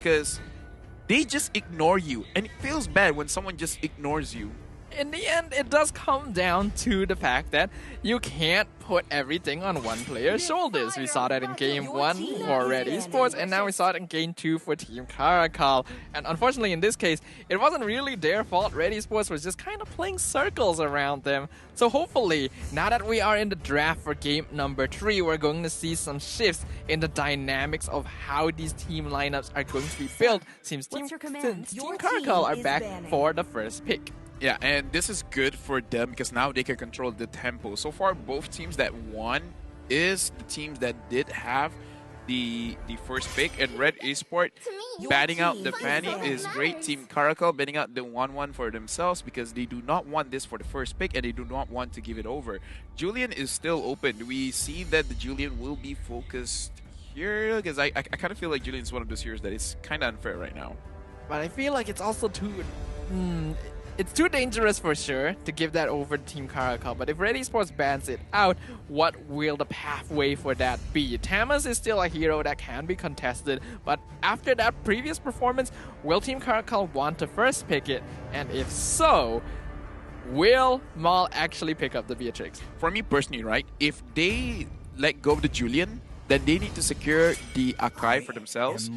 because they just ignore you. And it feels bad when someone just ignores you. In the end, it does come down to the fact that you can't put everything on one player's shoulders. We saw that in Game 1 for Red Esports, and now we saw it in Game 2 for Team CARACAL. And unfortunately, in this case, it wasn't really their fault. Red Esports was just kind of playing circles around them. So hopefully, now that we are in the draft for Game number 3, we're going to see some shifts in the dynamics of how these team lineups are going to be built since Team CARACAL are back for the first pick. Yeah, and this is good for them because now they can control the tempo. So far, both teams that won is the teams that did have the first pick. And Red Esport batting out the Fanny is great. Team CARACAL batting out the 1-1 for themselves because they do not want this for the first pick and they do not want to give it over. Julian is still open. We see that the Julian will be focused here because I kind of feel like Julian is one of those heroes that is kind of unfair right now. But I feel like it's also too... It's too dangerous for sure to give that over to Team CARACAL, but if Red Esports bans it out, what will the pathway for that be? Tamas is still a hero that can be contested, but after that previous performance, will Team CARACAL want to first pick it? And if so, will Maul actually pick up the Beatrix? For me personally, right, if they let go of the Julian, then they need to secure the Akai for themselves.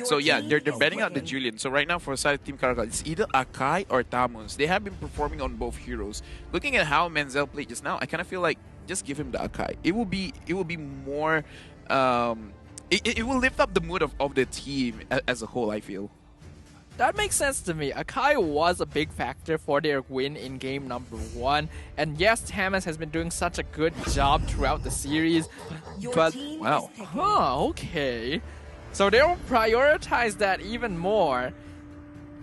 So yeah, they're betting out the Julian. So right now for side of Team CARACAL, it's either Akai or Tamus. They have been performing on both heroes. Looking at how Menzel played just now, I kind of feel like just give him the Akai. It will be more. It will lift up the mood of the team as a whole, I feel. That makes sense to me. Akai was a big factor for their win in game number 1. And yes, Tamas has been doing such a good job throughout the series. But, wow. Okay. So they'll prioritize that even more.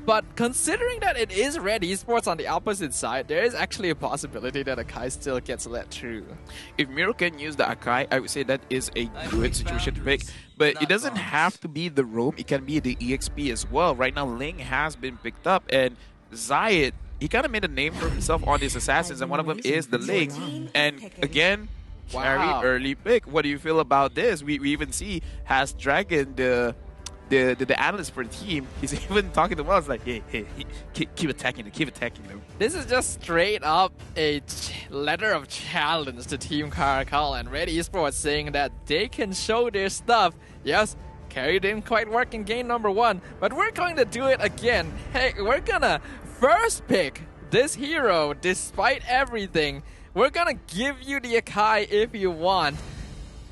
But considering that it is Red Esports on the opposite side, there is actually a possibility that Akai still gets let through. If Miro can use the Akai, I would say that is a good situation to pick. But it doesn't have to be the Roam, it can be the EXP as well. Right now, Ling has been picked up, and Zayed, he kind of made a name for himself on his assassins, and one of them is the Ling. And again, very early pick. What do you feel about this? We even see Has Dragon, the analyst for the team, he's even talking to us like, hey, keep attacking them. This is just straight up a letter of challenge to Team CARACAL and Red Esports saying that they can show their stuff. Yes, Carry didn't quite work in game number 1, but we're going to do it again. Hey, we're gonna first pick this hero despite everything. We're gonna give you the Akai if you want.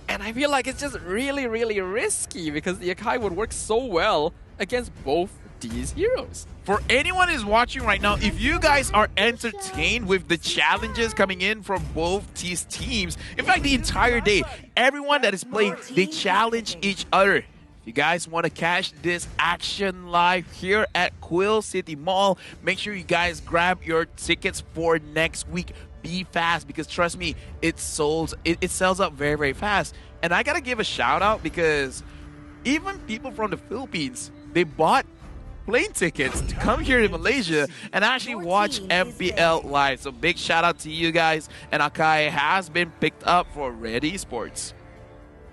And I feel like it's just really, really risky because the Akai would work so well against both these heroes. For anyone who's watching right now, if you guys are entertained with the challenges coming in from both these teams, in fact, the entire day, everyone that is playing, they challenge each other. If you guys want to catch this action live here at Quill City Mall, make sure you guys grab your tickets for next week. Be fast because trust me, it sells up very, very fast. And I gotta give a shout out because even people from the Philippines, they bought plane tickets to come here to Malaysia and actually watch MPL live. So big shout out to you guys. And Akai has been picked up for Red Esports.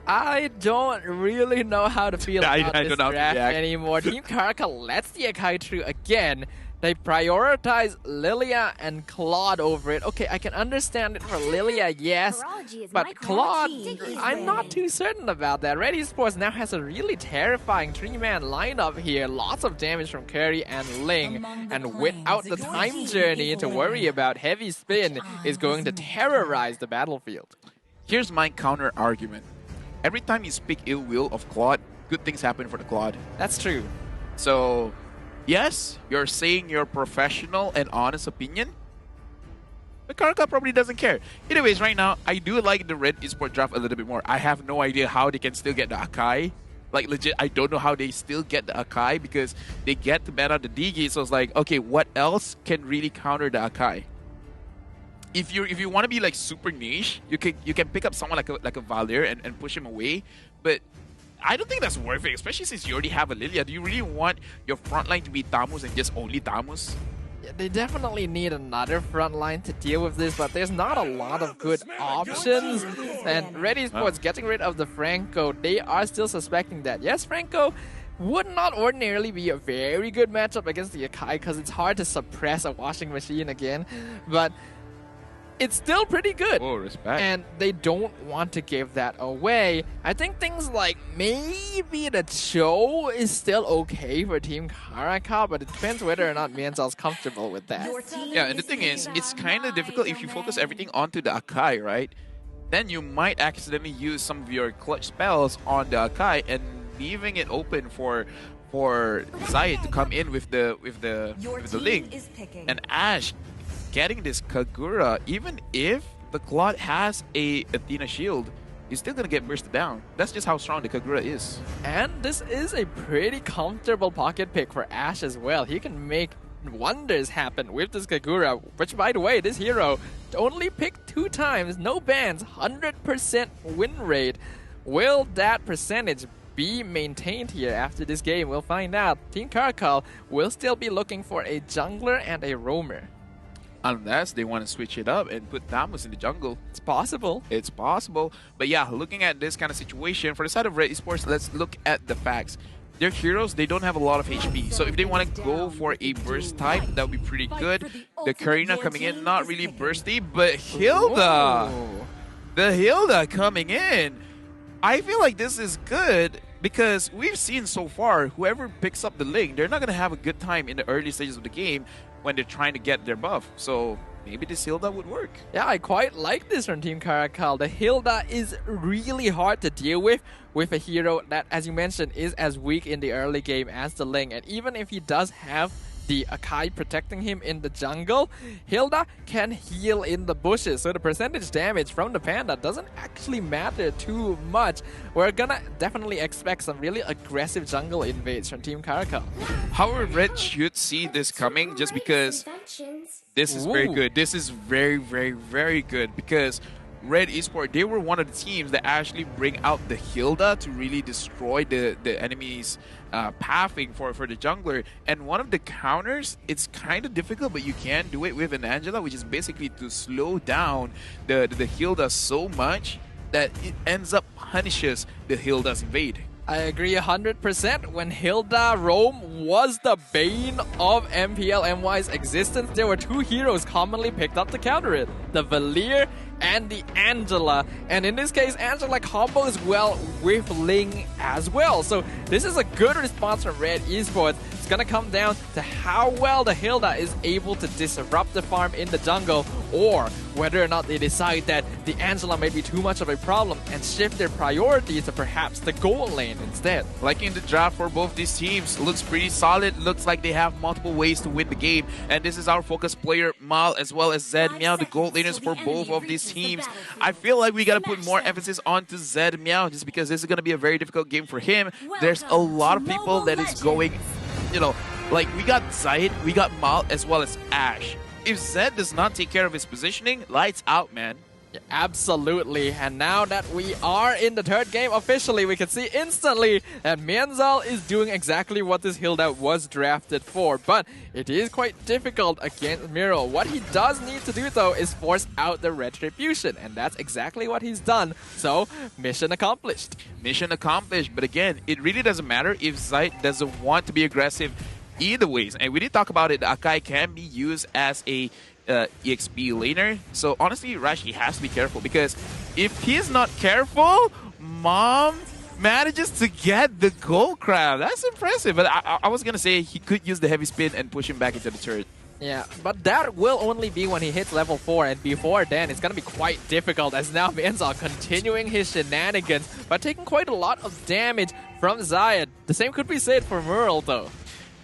I don't really know how to feel about this draft anymore. Team CARACAL lets the Akai through again. They prioritize Lilia and Claude over it. Okay, I can understand it for Lilia, yes, but Claude, I'm not too certain about that. Red Esports now has a really terrifying 3-man lineup here. Lots of damage from Curry and Ling, and without the time journey to worry about, Heavy Spin is going to terrorize the battlefield. Here's my counter argument. Every time you speak ill will of Claude, good things happen for the Claude. That's true. So, yes, you're saying your professional and honest opinion, but CARACAL probably doesn't care. Anyways, right now, I do like the Red Esport draft a little bit more. I have no idea how they can still get the Akai. Like, legit, I don't know how they still get the Akai because they get to ban out the DG. So it's like, okay, what else can really counter the Akai? If you want to be like super niche, you can pick up someone like a Valir and push him away, but I don't think that's worth it, especially since you already have a Lilia. Do you really want your front line to be Tamus and just only Tamus? Yeah, they definitely need another front line to deal with this, but there's not a lot of good options. And Red Esports getting rid of the Franco, they are still suspecting that. Yes, Franco would not ordinarily be a very good matchup against the Akai because it's hard to suppress a washing machine again, but it's still pretty good. Oh, respect. And they don't want to give that away. I think things like maybe the Cho is still okay for Team CARACAL, but it depends whether or not Mianzal's comfortable with that. Yeah, and the thing is, it's kind of difficult if you focus everything onto the Akai, right? Then you might accidentally use some of your clutch spells on the Akai and leaving it open for Zayed to come in with the Ling. And Ash getting this Kagura, even if the Claude has a Athena shield, he's still gonna get bursted down. That's just how strong the Kagura is. And this is a pretty comfortable pocket pick for Ash as well. He can make wonders happen with this Kagura, which, by the way, this hero only picked 2 times, no bans, 100% win rate. Will that percentage be maintained here after this game? We'll find out. Team CARACAL will still be looking for a jungler and a roamer. Unless they want to switch it up and put Thamus in the jungle. It's possible. It's possible. But yeah, looking at this kind of situation, for the side of Red Esports, let's look at the facts. Their heroes, they don't have a lot of HP. So if they want to go for a burst type, that would be pretty good. The Karina coming in, not really bursty, but Hilda! Whoa. The Hilda coming in. I feel like this is good because we've seen so far, whoever picks up the Ling, they're not going to have a good time in the early stages of the game when they're trying to get their buff. So maybe this Hilda would work. Yeah, I quite like this from Team CARACAL. The Hilda is really hard to deal with a hero that, as you mentioned, is as weak in the early game as the Ling. And even if he does have the Akai protecting him in the jungle, Hilda can heal in the bushes. So the percentage damage from the Panda doesn't actually matter too much. We're gonna definitely expect some really aggressive jungle invades from Team CARACAL. However, Red should see this coming just because this is very good. This is very, very, very good because Red Esports, they were one of the teams that actually bring out the Hilda to really destroy the enemy's pathing for the jungler. And one of the counters, it's kind of difficult, but you can do it with an Angela, which is basically to slow down the Hilda so much that it ends up punishes the Hilda's invade. I agree 100%. When Hilda roam was the bane of MPL MY's existence, there were 2 heroes commonly picked up to counter it. The Valir and the Angela. And in this case, Angela combos well with Ling as well. So this is a good response from Red Esports. It's gonna come down to how well the Hilda is able to disrupt the farm in the jungle, or whether or not they decide that the Angela may be too much of a problem and shift their priorities to perhaps the gold lane instead. Liking the draft for both these teams. Looks pretty solid. Looks like they have multiple ways to win the game. And this is our focus player, Mal, as well as Zed Meow, the gold laners for both of these teams. I feel like we gotta put more emphasis onto Zed Meow just because this is gonna be a very difficult game for him. There's a lot of people that is going, you know, like we got Zayed, we got Mal, as well as Ash. If Zed does not take care of his positioning, lights out, man. Yeah, absolutely. And now that we are in the 3rd game officially, we can see instantly that Mianzal is doing exactly what this Hilda was drafted for. But it is quite difficult against Miro. What he does need to do, though, is force out the Retribution. And that's exactly what he's done. So, mission accomplished. Mission accomplished. But again, it really doesn't matter if Zayed doesn't want to be aggressive either ways. And we did talk about it. Akai can be used as a EXP laner. So honestly, Rashi has to be careful because if he's not careful, Mom manages to get the gold crab. That's impressive. But I was going to say he could use the heavy spin and push him back into the turret. Yeah, but that will only be when he hits level 4, and before then it's gonna be quite difficult as now Mianzal continuing his shenanigans, but taking quite a lot of damage from Zayed. The same could be said for Merle though.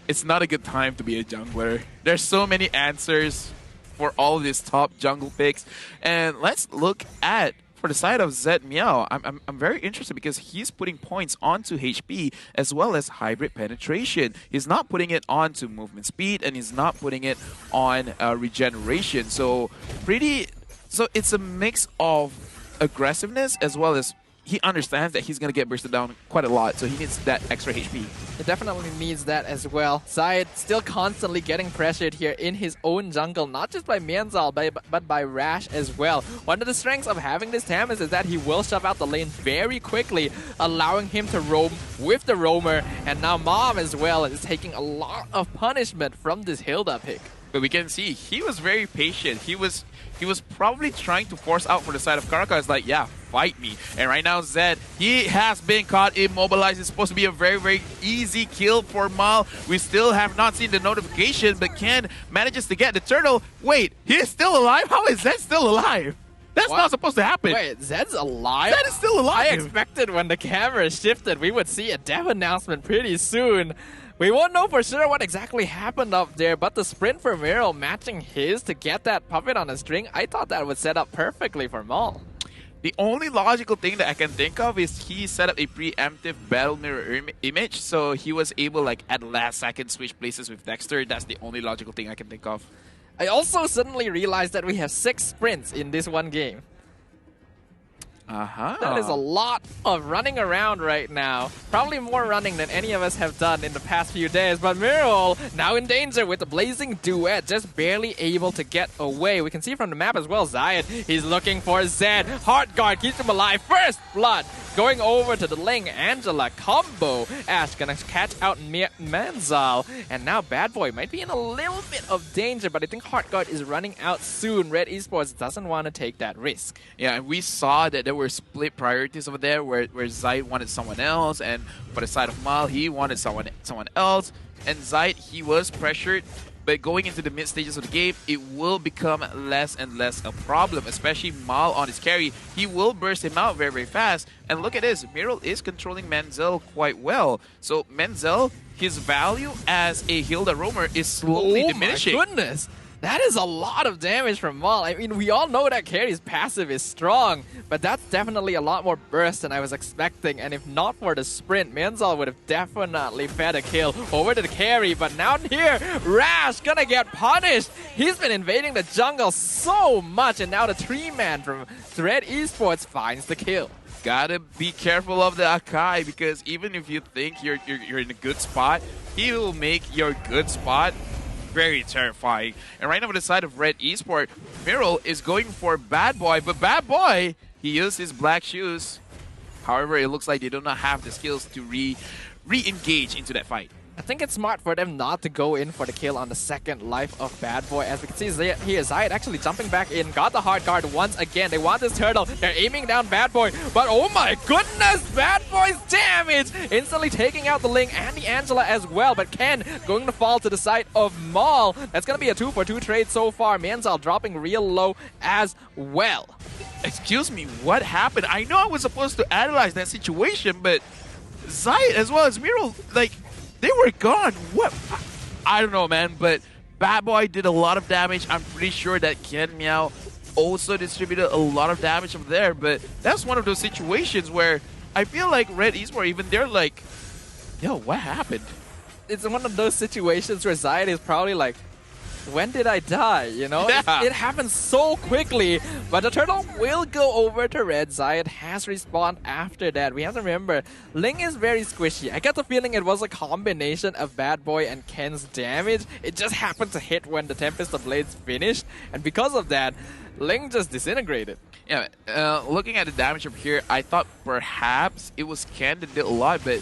It's not a good time to be a jungler. There's so many answers for all of these top jungle picks. And let's look at, for the side of Zed Meow, I'm very interested because he's putting points onto HP as well as hybrid penetration. He's not putting it onto movement speed and he's not putting it on regeneration. So it's a mix of aggressiveness as well as he understands that he's going to get bursted down quite a lot, so he needs that extra HP. It definitely needs that as well. Zayed still constantly getting pressured here in his own jungle, not just by Mianzal, but by Rash as well. One of the strengths of having this Tamis is that he will shove out the lane very quickly, allowing him to roam with the roamer. And now Mom as well is taking a lot of punishment from this Hilda pick. But we can see he was very patient. He was probably trying to force out for the side of CARACAL. It's like, yeah, fight me. And right now, Zed, he has been caught immobilized. It's supposed to be a very, very easy kill for Mal. We still have not seen the notification, but Ken manages to get the turtle. Wait, he's still alive? How is Zed still alive? That's not supposed to happen. Wait, Zed's alive? Zed is still alive. I expected when the camera shifted, we would see a dev announcement pretty soon. We won't know for sure what exactly happened up there, but the sprint for Miro matching his to get that puppet on a string, I thought that would set up perfectly for Maul. The only logical thing that I can think of is he set up a preemptive battle mirror image, so he was able, like, at last second switch places with Dexter. That's the only logical thing I can think of. I also suddenly realized that we have 6 sprints in this one game. That is a lot of running around right now. Probably more running than any of us have done in the past few days. But Mirrol now in danger with the Blazing Duet, just barely able to get away. We can see from the map as well, Zayed, he's looking for Zed. Heart Guard keeps him alive. First blood going over to the Ling Angela combo. Ash gonna catch out Manzal. And now Bad Boy might be in a little bit of danger, but I think Heart Guard is running out soon. Red Esports doesn't want to take that risk. Yeah, and we saw that there were split priorities over there where Zayed wanted someone else, and for the side of Mal, he wanted someone else. And Zayed, he was pressured, but going into the mid stages of the game, it will become less and less a problem, especially Mal on his carry. He will burst him out very, very fast. And look at this, Miral is controlling Manzel quite well. So Manzel, his value as a Hilda roamer is slowly diminishing. Oh my goodness! That is a lot of damage from Mal. I mean, we all know that carry's passive is strong, but that's definitely a lot more burst than I was expecting. And if not for the sprint, Manzal would have definitely fed a kill over to the carry. But now here, Rash gonna get punished. He's been invading the jungle so much, and now the 3-man from Red Esports finds the kill. Gotta be careful of the Akai, because even if you think you're in a good spot, he will make your good spot very terrifying. And right now on the side of Red Esport, Miral is going for Bad Boy, but Bad Boy, he used his black shoes. However, it looks like they do not have the skills to re-engage into that fight. I think it's smart for them not to go in for the kill on the second life of Bad Boy. As we can see here, Zayed actually jumping back in, got the hard guard once again. They want this turtle. They're aiming down Bad Boy, but oh my goodness, Bad Boy's damage! Instantly taking out the Ling and the Angela as well, but Ken going to fall to the side of Maul. That's going to be a 2-for-2 trade so far. Mianzal dropping real low as well. Excuse me, what happened? I know I was supposed to analyze that situation, but Zayed as well as Miral, like, they were gone. What? I don't know, man, but Bad Boy did a lot of damage. I'm pretty sure that Ken Meow also distributed a lot of damage from there, but that's one of those situations where I feel like Red Esports, even they're like, yo, what happened? It's one of those situations where Zayed is probably like, when did I die? You know, Yeah. it happens so quickly. But the turtle will go over to Red. Zayed has respawned after that. We have to remember, Ling is very squishy. I get the feeling it was a combination of Bad Boy and Ken's damage. It just happened to hit when the Tempest of Blades finished. And because of that, Ling just disintegrated. Yeah, looking at the damage over here, I thought perhaps it was Ken that did a lot, but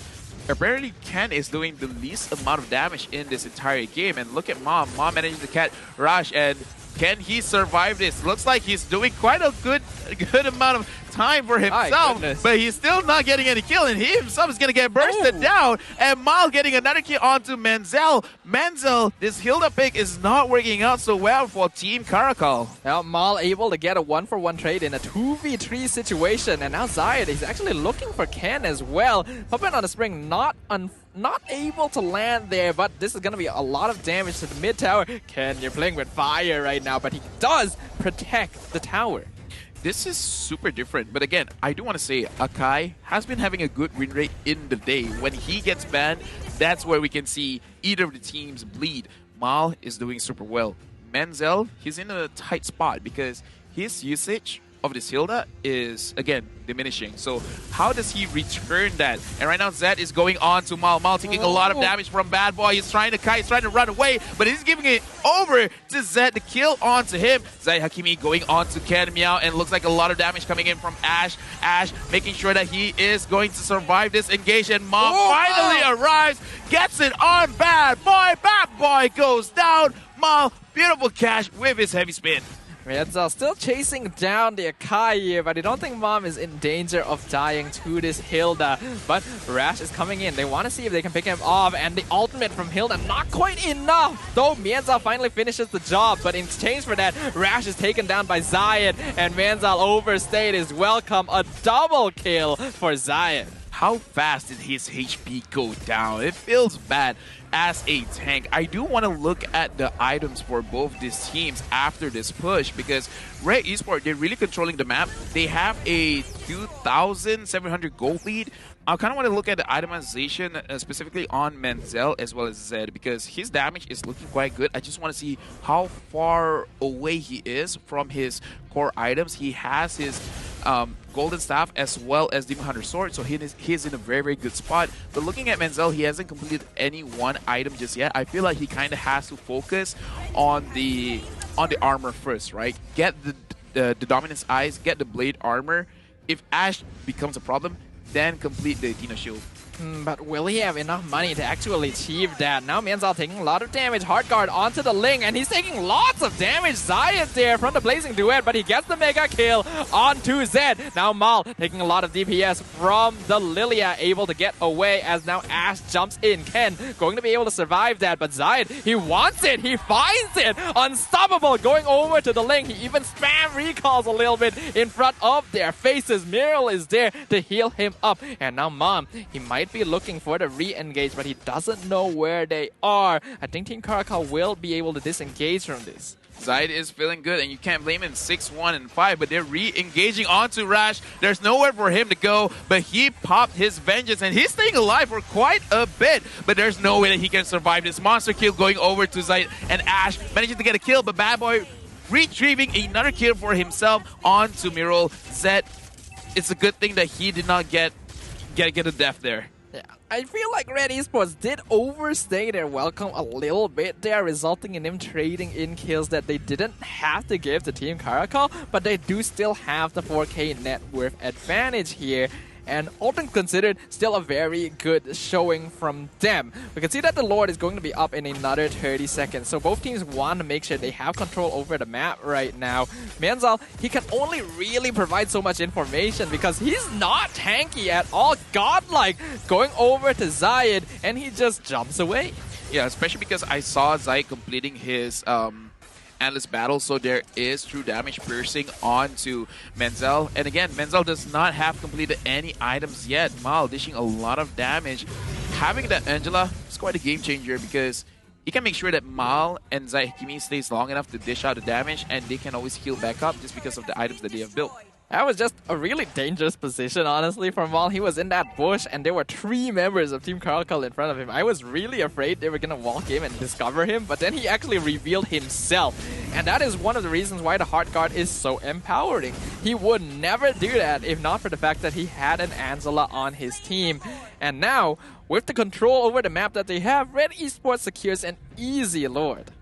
apparently Ken is doing the least amount of damage in this entire game. And look at Mom. Mom managed to catch Rush, and can he survive this? Looks like he's doing quite a good amount of time for himself, but he's still not getting any kill, and he himself is going to get bursted down, and Mal getting another kill onto Manzel. Manzel, this Hilda pick is not working out so well for Team CARACAL. Now Mal able to get a 1-for-1 trade in a 2v3 situation, and now Zayed is actually looking for Ken as well. Puppet on the spring, not able to land there, but this is going to be a lot of damage to the mid tower. Ken, you're playing with fire right now, but he does protect the tower. This is super different, but again, I do want to say Akai has been having a good win rate in the day. When he gets banned, that's where we can see either of the teams bleed. Mal is doing super well. Manzel, he's in a tight spot because his usage of this Hilda is, again, diminishing. So how does he return that? And right now, Zed is going on to Mal. Mal taking a lot of damage from Bad Boy. He's trying to kite, he's trying to run away, but he's giving it over to Zed. The kill onto him. Zai Hakimi going on to Ken Meow, and looks like a lot of damage coming in from Ash. Ash making sure that he is going to survive this engage, and Mom finally arrives, gets it on Bad Boy. Bad Boy goes down. Mal, beautiful catch with his heavy spin. Mianzal still chasing down the Akai here, but I don't think Mom is in danger of dying to this Hilda. But Rash is coming in. They want to see if they can pick him off, and the ultimate from Hilda, not quite enough. Though Mianzal finally finishes the job, but in exchange for that, Rash is taken down by Zayed, and Mianzal overstayed his welcome. A double kill for Zayed. How fast did his HP go down? It feels bad as a tank. I do want to look at the items for both these teams after this push, because Red Esports, they're really controlling the map. They have a 2,700 gold lead. I kind of want to look at the itemization specifically on Menzel as well as Zed, because his damage is looking quite good. I just want to see how far away he is from his core items. He has his Golden Staff as well as Demon Hunter Sword, so he's in a very, very good spot. But looking at Menzel, he hasn't completed any one item just yet. I feel like he kind of has to focus on the armor first, right? Get the Dominance Eyes, get the Blade Armor. If Ash becomes a problem, then complete the Dino Shield. But will he have enough money to actually achieve that? Now Mianzal taking a lot of damage. Hard guard onto the Ling, and he's taking lots of damage. Zayed there from the Blazing Duet, but he gets the mega kill onto Zed. Now Mal taking a lot of DPS from the Lilia, able to get away as now Ash jumps in. Ken going to be able to survive that, but Zayed, he wants it, he finds it. Unstoppable, going over to the Ling. He even spam recalls a little bit in front of their faces. Miral is there to heal him up, and now Mom, he might be looking for the re-engage, but he doesn't know where they are. I think Team Caracal will be able to disengage from this. Zayed is feeling good, and you can't blame him. 6-1 and 5, but they're re-engaging onto Rash. There's nowhere for him to go, but he popped his vengeance, and he's staying alive for quite a bit. But there's no way that he can survive this monster kill going over to Zayed, and Ash managing to get a kill, but Bad Boy retrieving another kill for himself onto Miral. Zed, it's a good thing that he did not get a death there. Yeah, I feel like Red Esports did overstay their welcome a little bit there, resulting in them trading in kills that they didn't have to give to Team Caracal, but they do still have the 4K net worth advantage here. And all things considered, still a very good showing from them. We can see that the Lord is going to be up in another 30 seconds. So both teams want to make sure they have control over the map right now. Mianzal, he can only really provide so much information because he's not tanky at all. Godlike, going over to Zayed, and he just jumps away. Yeah, especially because I saw Zayed completing his Endless Battle, so there is true damage piercing onto Menzel. And again, Menzel does not have completed any items yet. Mal dishing a lot of damage. Having that Angela is quite a game changer because he can make sure that Mal and Zahikimi stays long enough to dish out the damage, and they can always heal back up just because of the items that they have built. That was just a really dangerous position, honestly, from Mal. He was in that bush, and there were 3 members of Team Caracal in front of him. I was really afraid they were going to walk in and discover him, but then he actually revealed himself. And that is one of the reasons why the Heart Guard is so empowering. He would never do that if not for the fact that he had an Angela on his team. And now, with the control over the map that they have, Red Esports secures an easy Lord.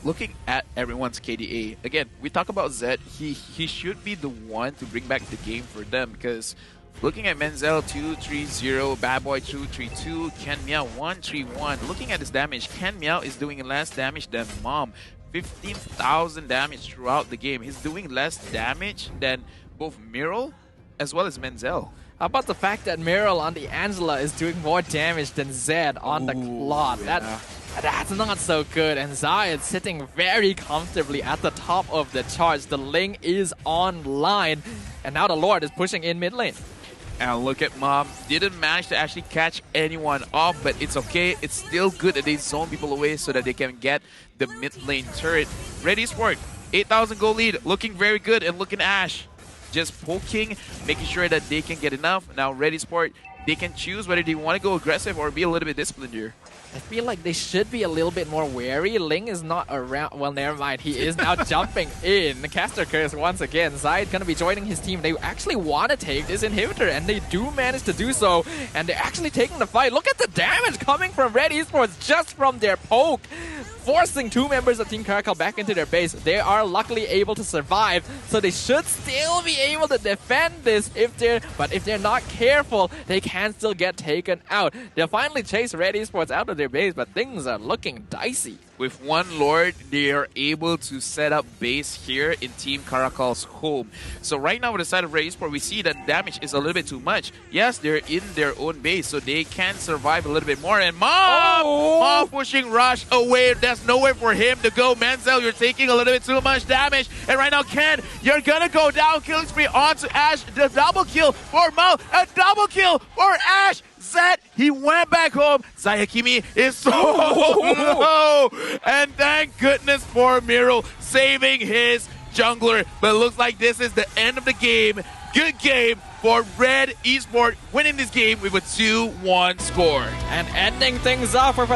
Looking at everyone's KDA, again, we talk about Zed, he should be the one to bring back the game for them, because looking at Menzel 2-3-0, Bad Boy 2-3-2, Ken Meow 1-3-1. Looking at his damage, Ken Meow is doing less damage than Mom. 15,000 damage throughout the game. He's doing less damage than both Miral as well as Menzel. How about the fact that Miral on the Angela is doing more damage than Zed on the Claude? Yeah. That's not so good, and Zayed sitting very comfortably at the top of the charts. The Ling is online, and now the Lord is pushing in mid lane. And look at Mom, didn't manage to actually catch anyone off, but it's okay. It's still good that they zone people away so that they can get the mid lane turret. Red Esports, 8,000 gold lead, looking very good, and looking Ash. Just poking, making sure that they can get enough. Now Red Esports they can choose whether they want to go aggressive or be a little bit disciplined here. I feel like they should be a little bit more wary. Ling is not around. Well, never mind. He is now jumping in. Caster Curse once again. Zayed going to be joining his team. They actually want to take this inhibitor, and they do manage to do so. And they're actually taking the fight. Look at the damage coming from Red Esports just from their poke, forcing 2 members of Team CARACAL back into their base. They are luckily able to survive, so they should still be able to defend this but if they're not careful, they can still get taken out. They'll finally chase Red Esports out of their base, but things are looking dicey. With one Lord, they are able to set up base here in Team CARACAL's home. So right now with the side of Red Esports, we see that damage is a little bit too much. Yes, they're in their own base, so they can survive a little bit more. And Mob pushing Rush away. There's nowhere for him to go. Menzel, you're taking a little bit too much damage. And right now, Ken, you're gonna go down. Killing spree onto Ash. The double kill for Mo. A double kill for Ash. Zed, he went back home. Zayakimi is so low. And thank goodness for Miro saving his jungler. But it looks like this is the end of the game. Good game for Red Esports, winning this game with a 2-1 score. And ending things off with a